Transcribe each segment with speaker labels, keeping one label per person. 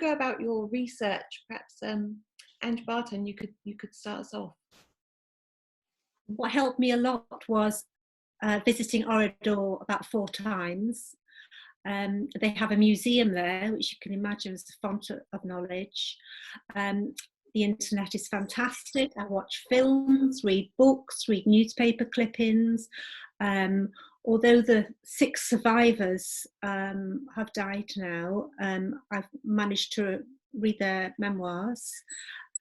Speaker 1: go about your research? Perhaps Angela Barton, you could start us off.
Speaker 2: What helped me a lot was visiting Orador about 4 times. They have a museum there, which you can imagine is a font of knowledge. The internet is fantastic. I watch films, read books, read newspaper clippings. Although the 6 survivors have died now, I've managed to read their memoirs.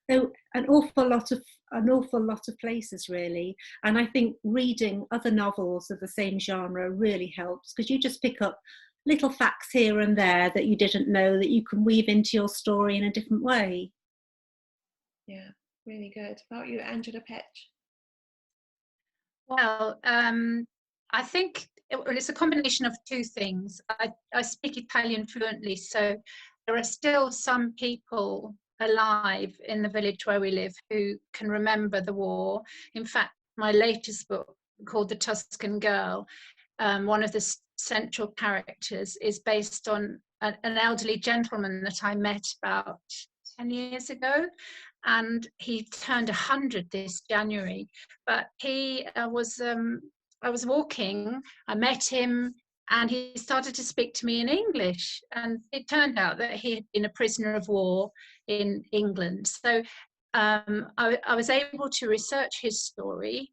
Speaker 2: So an awful lot of places, really. And I think reading other novels of the same genre really helps, because you just pick up little facts here and there that you didn't know that you can weave into your story in a different way.
Speaker 1: Yeah, really good. About you, Angela Petch?
Speaker 3: Well, I think it's a combination of 2 things. I speak Italian fluently, so there are still some people alive in the village where we live who can remember the war. In fact, my latest book, called The Tuscan Girl, one of the central characters is based on an elderly gentleman that I met about 10 years ago, and he turned 100 this January. But he I was walking, I met him, and he started to speak to me in English, and it turned out that he had been a prisoner of war in England. So I was able to research his story.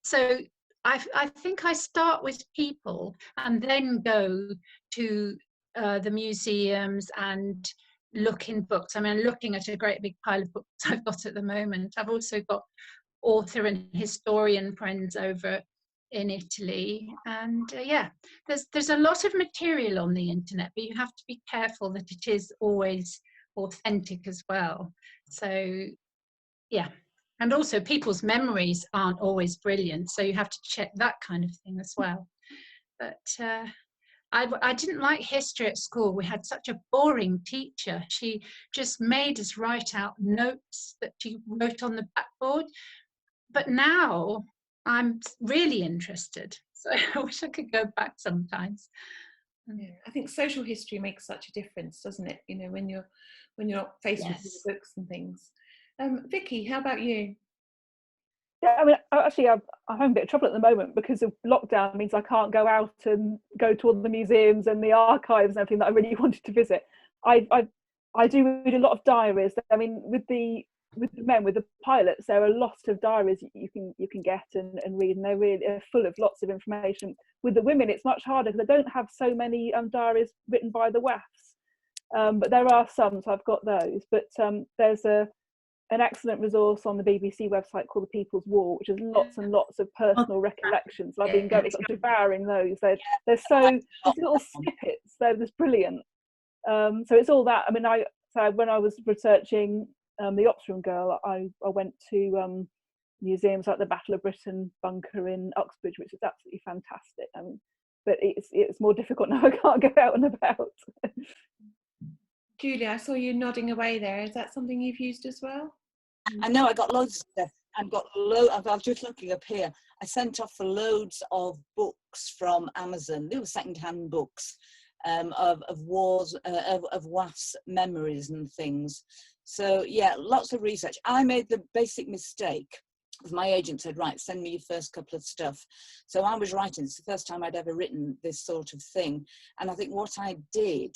Speaker 3: So I think I start with people and then go to the museums and look in books. I mean, I'm looking at a great big pile of books I've got at the moment. I've also got author and historian friends over in Italy, and yeah, there's a lot of material on the internet, but you have to be careful that it is always authentic as well. So yeah, and also people's memories aren't always brilliant, so you have to check that kind of thing as well. But I didn't like history at school. We had such a boring teacher. She just made us write out notes that she wrote on the blackboard. But now I'm really interested. So I wish I could go back sometimes.
Speaker 1: Yeah, I think social history makes such a difference, doesn't it? You know, when you're not faced with the books and things. Vicki, how about you?
Speaker 4: Yeah, I mean, actually, I'm having a bit of trouble at the moment because of lockdown. Means I can't go out and go to all the museums and the archives and everything that I really wanted to visit. I do read a lot of diaries. I mean, with the pilots, there are lots of diaries you can get and read, and they're really full of lots of information. With the women, it's much harder because they don't have so many diaries written by the WWIIs, but there are some, so I've got those. But there's an excellent resource on the BBC website called The People's War, which has lots and lots of personal recollections. I've been devouring those. There's little snippets. They're just brilliant. So it's all that. I mean, when I was researching the Oxford Girl, I went to museums like the Battle of Britain bunker in Uxbridge, which is absolutely fantastic. But it's more difficult now. I can't go out and about.
Speaker 1: Julia, I saw you nodding away there. Is that something you've used as well?
Speaker 5: I know, I got loads of stuff. I'm just looking up here. I sent off for loads of books from Amazon. They were second-hand books of wars, of WAF's memories and things. So yeah, lots of research. I made the basic mistake. My agent said, right, send me your first couple of stuff. So I was writing. It's the first time I'd ever written this sort of thing. And I think what I did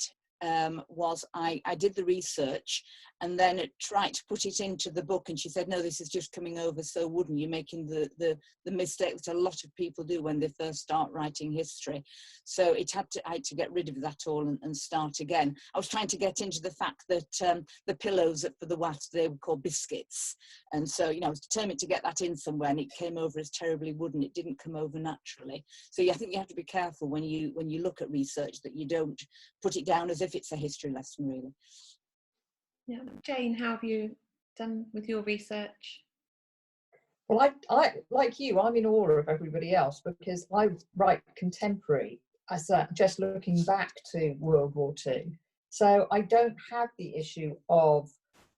Speaker 5: was I did the research and then tried to put it into the book, and she said, no, this is just coming over so wooden. You're making the mistake that a lot of people do when they first start writing history. So I had to get rid of that all and start again. I was trying to get into the fact that the pillows for the WAFs, they were called biscuits, and so I was determined to get that in somewhere, and it came over as terribly wooden. It didn't come over naturally. So I think you have to be careful when you look at research that you don't put it down as if it's a history lesson, really.
Speaker 1: Yeah, Jane, how have you done with your research?
Speaker 6: Well, I like you, I'm in awe of everybody else because I write contemporary, just looking back to World War II. So I don't have the issue of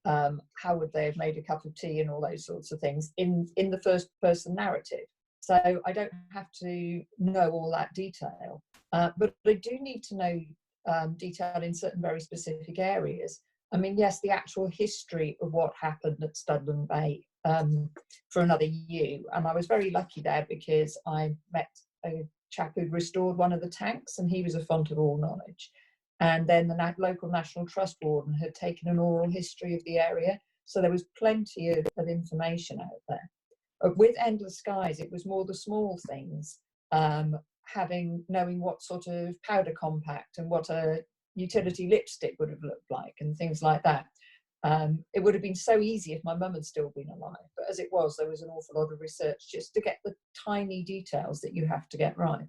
Speaker 6: how would they have made a cup of tea and all those sorts of things in the first person narrative. So I don't have to know all that detail, but I do need to know detail in certain very specific areas. I mean, yes, the actual history of what happened at Studland Bay for another U, and I was very lucky there because I met a chap who'd restored one of the tanks, and he was a font of all knowledge. And then the local National Trust warden had taken an oral history of the area, so there was plenty of information out there. But with Endless Skies, it was more the small things, knowing what sort of powder compact and what a utility lipstick would have looked like and things like that. It would have been so easy if my mum had still been alive, but as it was, there was an awful lot of research just to get the tiny details that you have to get right.